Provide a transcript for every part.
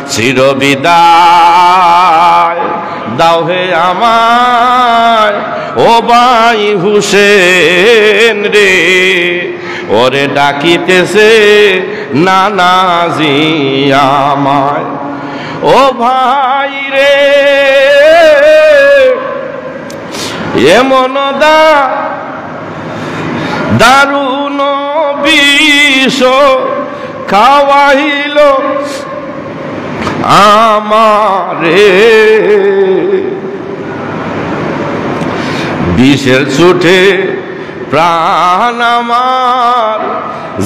চিরবিদায় দাও হে আমায় ও ভাই হুসেন রে ওরে ডাকিতেছে নানাজি আমায় ও ভাই রে এমন দারুণ বিষ খাওয়াইল আমারে বিষের ছুটে প্রাণ আমার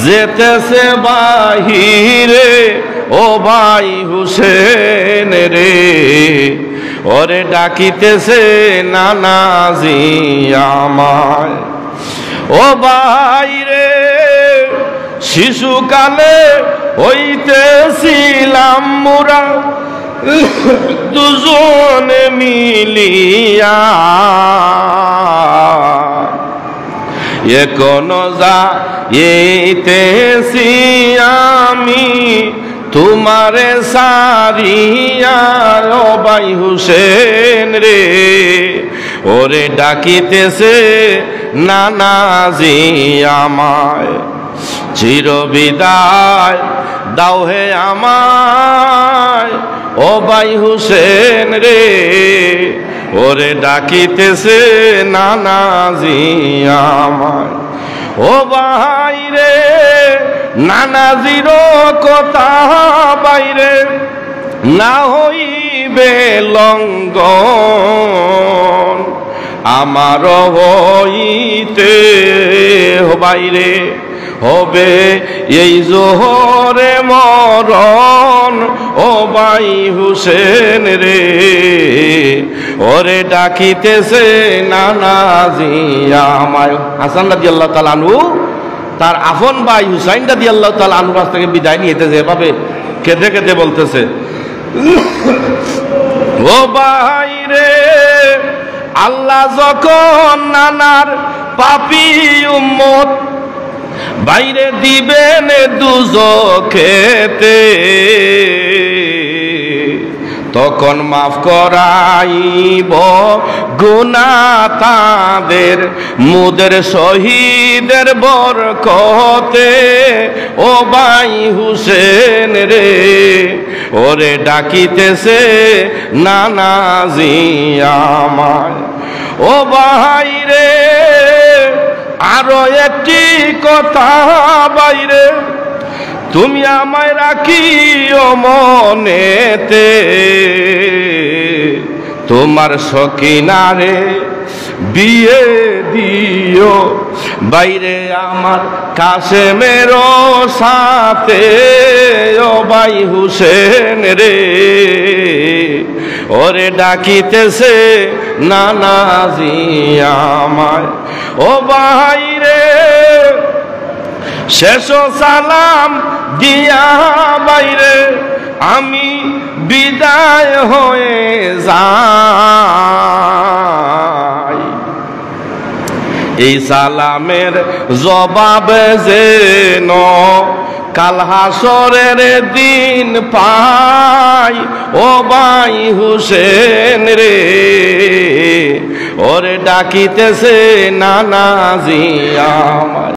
যেতেছে বাহিরে ও ভাই হুসেন রে ওরে ডাকিতেছে নানাজি আমায় ও ভাই রে শিশুকালে হইতেছিলাম মোরা দুজনে মিলিয়া এখনো যাইতেছি আমি তোমারে সারিয়া ও ভাই হুসেন রে ওরে ডাকিতেছে নানাজি আমায় চিরবিদায় দাও হে আমায় ও ভাই হুসেন রে ওরে ডাকিতেছে নানাজি আমায় ও ভাই রে নানাজির কথা বাইরে না হইবে লঙ্ঘন আমার হইতে বাইরে হবে এই জোহরে মরণ ও ভাই হুসেন রে ওরে ডাকিতেছে নানাজি আমায় হাসান রাদিয়াল্লাহু তাআলা আনহু তার আপন ভাই হুসাইন রাদিয়াল্লাহু তাআলা আনহুর কাছ থেকে বিদায় নিতেছে এভাবে কেঁদে কেঁদে বলতেছে ও ভাই রে আল্লাহ যখন নানার পাপী উম্মত বাইরে দিবেন দুজখেতে তখন মাফ করাইব গুনাহ তাদের মুদের শহীদের বরকতে ও ভাই হুসেন রে ওরে ডাকিতেছে নানাজি আমায় ও ভাই রে আরো একটি কথা বাইরে তুমি আমায় রাখিও মনেতে তোমার সখিনারে বিয়ে দিও বাইরে আমার কাসেমের সাথে ও ভাই হুসেন রে ওরে ডাকিতেছে নানাজি আমায় ও ভাই রে শেষ সালাম দিয়া বাইরে আমি বিদায় হয়ে যাই এই সালামের জবাব যেন কাল হাসরের দিন পাই ও ভাই হুসেন রে ওরে ডাকিতেছে নানাজি আমায়